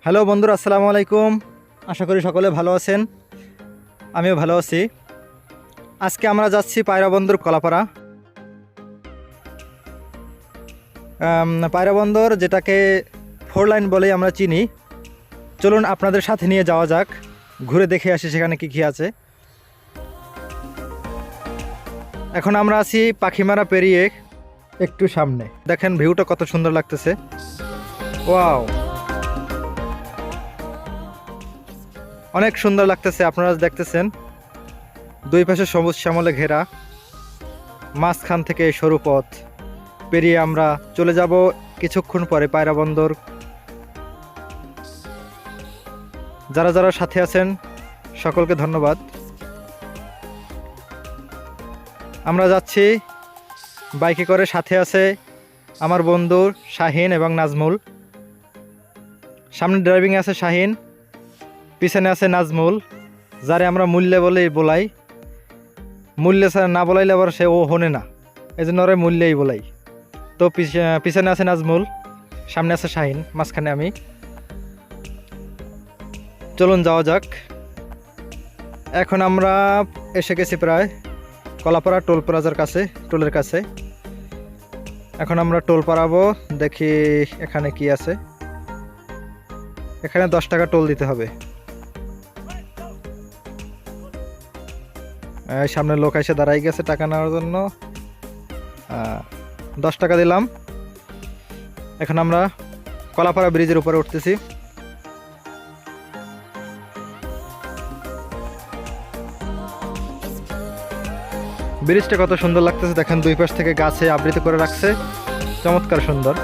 Hello বন্ধুরা, আসসালামু আলাইকুম। আশা করি সকলে ভালো আছেন, আমিও ভালো আছি। আজকে আমরা যাচ্ছি পায়রা বন্দর কলাপাড়া। পায়রা বন্দর যেটাকে 4 লাইন বলেই আমরা চিনি। চলুন আপনাদের সাথে নিয়ে যাওয়া যাক, ঘুরে দেখে আসি সেখানে কী কী আছে। এখন আমরা আছি পাখিমারা পেরিয়ে একটু সামনে। দেখেন ভিউটা কত সুন্দর লাগতেছে। ওয়াও, অনেক সুন্দর লাগতেছে। আপনারা দেখতেছেন দুই পাশে সবুজ শ্যামলে ঘেরা, মাঝখান থেকে সরু পথ পেরিয়ে আমরা চলে যাব কিছুক্ষণ পরে পায়রা বন্দর। যারা যারা সাথে আছেন সকলকে ধন্যবাদ। আমরা যাচ্ছি বাইকে করে, সাথে আছে আমার বন্ধু শাহিন এবং নাজমুল। সামনে ড্রাইভিংয়ে আছে শাহিন, পিছনে আছে নাজমুল, যারে আমরা মূল্যে বলেই বলাই। মূল্যে না বলাইলে আবার সে ও হনে না, এই জন্য ওরা মূল্যেই বলাই। তো পিছনে আছে নাজমুল, সামনে আছে শাহিন, মাঝখানে আমি। চলুন যাওয়া যাক। এখন আমরা এসে গেছি প্রায় কলাপাড়া টোল প্লাজার কাছে, টোলের কাছে। এখন আমরা টোল পাড়াবো, দেখি এখানে কি আছে। এখানে 10 টাকা টোল দিতে হবে। সামনে লোক এসে দাঁড়াই গেছে টাকা নেওয়ার জন্য। 10 টাকা দিলাম। এখন আমরা কলাপাড়া ব্রিজের উপরে উঠতেছি। ব্রিজটা কত সুন্দর লাগতেছে দেখেন, দুই পাশ থেকে গাছে আবৃত করে রাখছে, চমৎকার সুন্দর।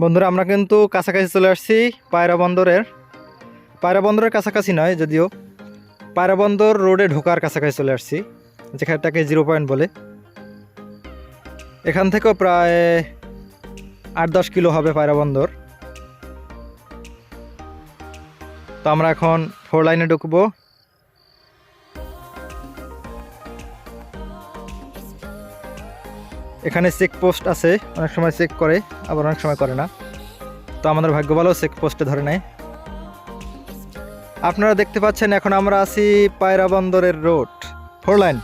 বন্ধুরা, আমরা কিন্তু কাছাকাছি চলে আসছি পায়রা বন্দরের। পায়রা বন্দরের কাছাকাছি নয় যদিও, পায়রা বন্দর রোডে ঢোকার কাছাকাছি চলে আসছি, যেখানটাকে 0 পয়েন্ট বলে। এখান থেকেও প্রায় 8-10 কিলো হবে পায়রা বন্দর। তো আমরা এখন 4 লাইনে ঢুকবো। এখানে চেকপোস্ট আছে, অনেক সময় চেক করে, আবার অনেক সময় করে না। তো আমাদের ভাগ্য ভালো, চেকপোস্টে ধরে নেয়। আপনারা দেখতে পাচ্ছেন এখন আমরা আছি পায়রা বন্দরের রোড 4 লাইন।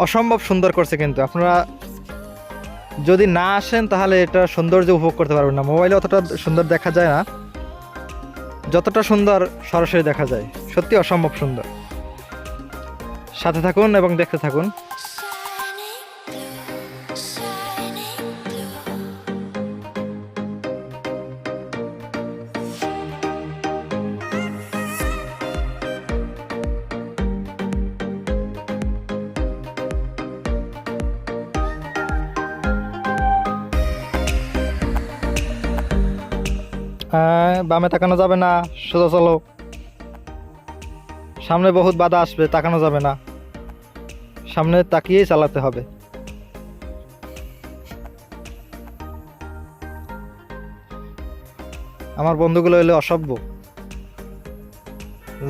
অসম্ভব সুন্দর করছে, কিন্তু আপনারা যদি না আসেন তাহলে এটা সৌন্দর্য উপভোগ করতে পারবেন না। মোবাইলে অতটা সুন্দর দেখা যায় না, যতটা সুন্দর সরাসরি দেখা যায়। সত্যি অসম্ভব সুন্দর। সাথে থাকুন এবং দেখতে থাকুন। বামে তাকানো যাবে না, সোজা চলো। সামনে বহুত বাধা আসবে, তাকানো যাবে না, সামনে তাকিয়েই চালাতে হবে। আমার বন্ধুগুলো হলে অসভ্য,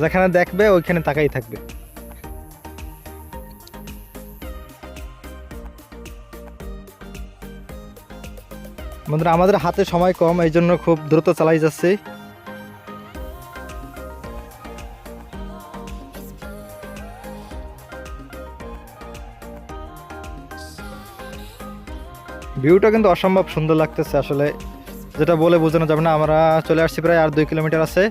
যেখানে দেখবে ওইখানে তাকাই থাকবে। বন্ধুরা, আমাদের হাতে সময় কম, এই জন্য খুব দ্রুত চালাই যাচ্ছে। ভিউটা কিন্তু অসম্ভব সুন্দর লাগতেছে আসলে, যেটা বলে বোঝানো যাবে না। আমরা চলে আসছি প্রায় আর 2 কিলোমিটার আছে।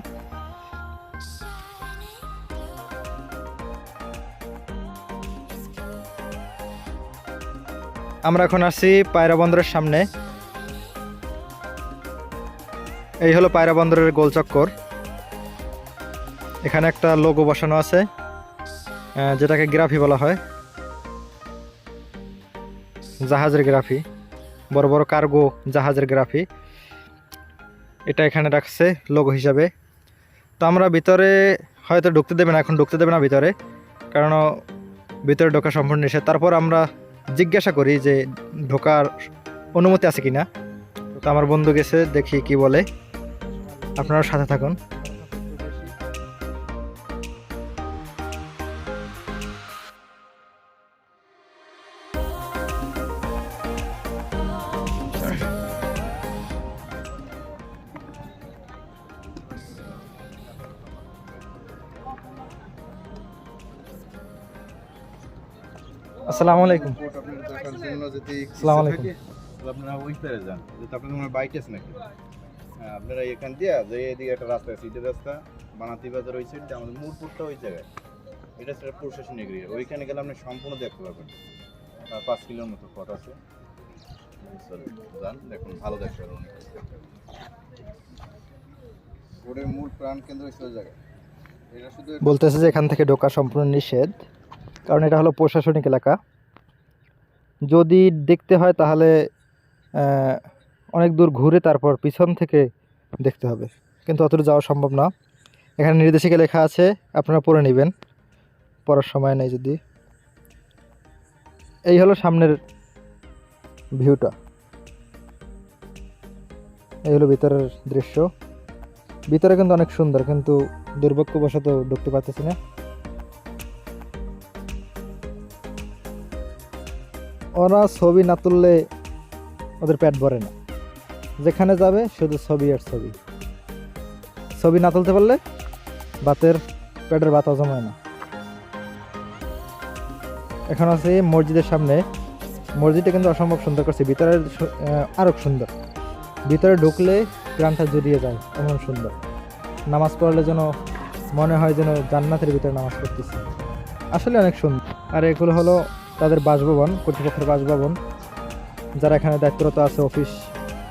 আমরা এখন আসছি পায়রা বন্দরের সামনে। এই হলো পায়রা বন্দরের গোলচক্কর। এখানে একটা লোগো বসানো আছে, যেটাকে গ্রাফি বলা হয়। জাহাজের গ্রাফি, বড় বড় কার্গো জাহাজের গ্রাফি এটা এখানে রাখছে লোগো হিসাবে। তো আমরা ভিতরে হয়তো ঢুকতে দেবে না, এখন ঢুকতে দেবে না ভিতরে, কারণ ভিতরে ঢোকা সম্পূর্ণ নিষেধ। তারপর আমরা জিজ্ঞাসা করি যে ঢোকার অনুমতি আছে কিনা। তো আমার বন্ধু গেছে, দেখি কি বলে, আপনারা সাথে থাকুন। আসসালামু আলাইকুম। আসসালামু আলাইকুম। আপনারা ওই পারে যান, যেহেতু আপনাদের বাইক আছে নাকি? হ্যাঁ, আপনারা এখান দিয়ে যে এদিকে একটা রাস্তা আছে, সিটি রাস্তা, বানাতি বাজার ওই সাইড, আমাদের মুরপুরটা ওই জায়গায়, এটা সেটা প্রশাসন এরিয়া। ওইখানে গেলে আপনি সম্পূর্ণ দেখতে পারবেন। 5 কিলোর মতো পথ আছে, যান দেখুন, ভালো দেখতে পারবেন। ওদের মূল প্রাণ কেন্দ্র ওই জায়গায়। এটা শুধু বলতেছে যে এখান থেকে ঢোকা সম্পূর্ণ নিষেধ, কারণ এটা হলো প্রশাসনিক এলাকা। যদি দেখতে হয় তাহলে অনেক দূর ঘুরে তারপর পিছন থেকে দেখতে হবে, কিন্তু অতটা যাওয়া সম্ভব না। এখানে নির্দেশিকা লেখা আছে, আপনারা পড়ে নেবেন, পড়ার সময় নেই যদি। এই হলো সামনের ভিউটা, এই হলো ভিতরের দৃশ্য। ভিতরে কিন্তু অনেক সুন্দর, কিন্তু দুর্ভাগ্যবশত ঢুকতে পারতেছি না। ওরা ছবি না তুললে ওদের পেট ভরে না, যেখানে যাবে শুধু ছবি আর ছবি। ছবি না তুলতে পারলে পেটের ভাত হজম হয় না। এখন আছে মসজিদের সামনে। মসজিদটা কিন্তু অসম্ভব সুন্দর করছে, ভিতরে আরো সুন্দর। ভিতরে ঢুকলে প্রাণটা জড়িয়ে যায়, এমন সুন্দর। নামাজ পড়লে যেন মনে হয় যেন জান্নাতের ভিতরে নামাজ পড়তেছি, আসলে অনেক সুন্দর। আর এগুলো হলো তাদের বাসভবন, কর্তৃপক্ষের বাসভবন। যারা এখানে দায়িত্বরত আছে,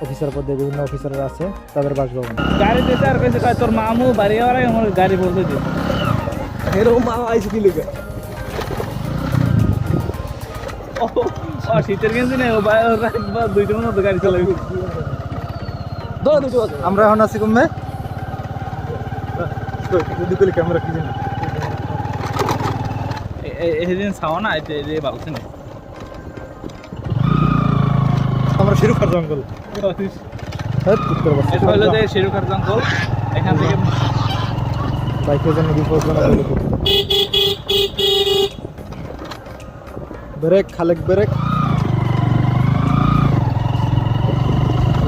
অফিসার পদে বিভিন্ন অফিসাররা আছে, তাদের বাসভবন। গাড়ি দিতে আর কইছে তোর মামু বাড়ি আওয়ারাই আমার গাড়ি বলতে দিও এরকম মামা আইছে কি লিগা ও শীতের গেঞ্জি নেই, ও রাখবা 2 দিনের মতো গাড়ি চালাবি। আমরা এখন আছি কমবে ক্যামেরা কি জানি এদিন ছাওয়া না এতে যে ভালছে না। আমরা শিরুখার জঙ্গল, এটা হলো যে শিরুখার জঙ্গল। এখান থেকে বাইকের জন্য বিপজ্জনক। Brake, Khalek brake.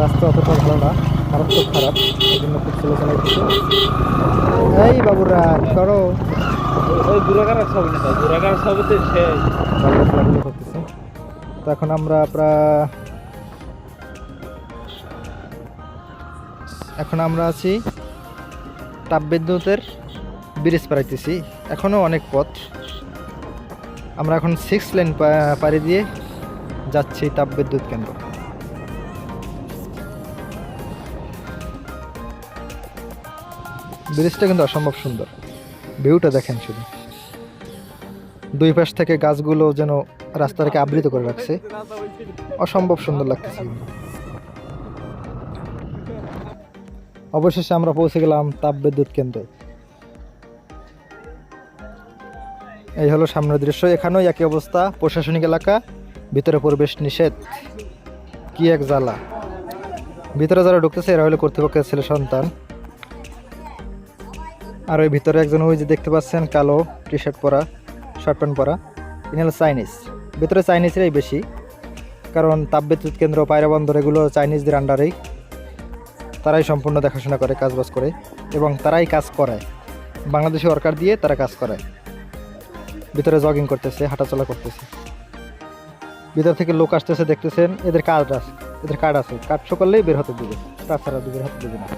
রাস্তা অতটা ভালো না, মারাত্মক খারাপ, এই জন্য খুব স্লো চালাইতেছে। এই বাবুরা কি করো? ওই দুরাকার ছবি না, দুরাকার ছবিতে সে করতেছে। তো এখন আমরা আছি তাপবিদ্যুতের ব্রিজ পাড়াইতেছি। এখনও অনেক পথ। আমরা এখন 6 লেন পাড়ি দিয়ে যাচ্ছি তাপবিদ্যুৎ কেন্দ্র। ব্রিজটা কিন্তু অসম্ভব সুন্দর, ভিউটা দেখেন শুধু। দুই পাশ থেকে গাছগুলো যেন রাস্তাটাকে আবৃত করে রাখছে, অসম্ভব সুন্দর লাগতেছে। অবশেষে আমরা পৌঁছে গেলাম তাপবিদ্যুৎ কেন্দ্রে। এই হলো সামনের দৃশ্য। এখানেও একই অবস্থা, প্রশাসনিক এলাকা, ভিতরে প্রবেশ নিষেধ। কি এক জ্বালা! ভিতরে যারা ঢুকতেছে এরা হলো কর্তৃপক্ষের ছেলে সন্তান। আর ওই ভিতরে একজন, ওই যে দেখতে পাচ্ছেন কালো টি শার্ট পরা, শর্ট প্যান্ট পরা, ইনি হলো চাইনিজ। ভিতরে চাইনিজরাই বেশি, কারণ তাপবিদ্যুৎ কেন্দ্র, পায়রা বন্দর এগুলো চাইনিজদের আন্ডারেই। তারাই সম্পূর্ণ দেখাশোনা করে, কাজবাজ করে, এবং তারাই কাজ করায়। বাংলাদেশি ওয়ার্কার দিয়ে তারা কাজ করায়। ভিতরে জগিং করতেছে, হাঁটাচলা করতেছে। ভিতর থেকে লোক আসতেছে, দেখতেছেন। এদের কার্ড আছে, কার্ড শো করলেই বের হতে দিবে, তাছাড়া বের হতে দিবে না।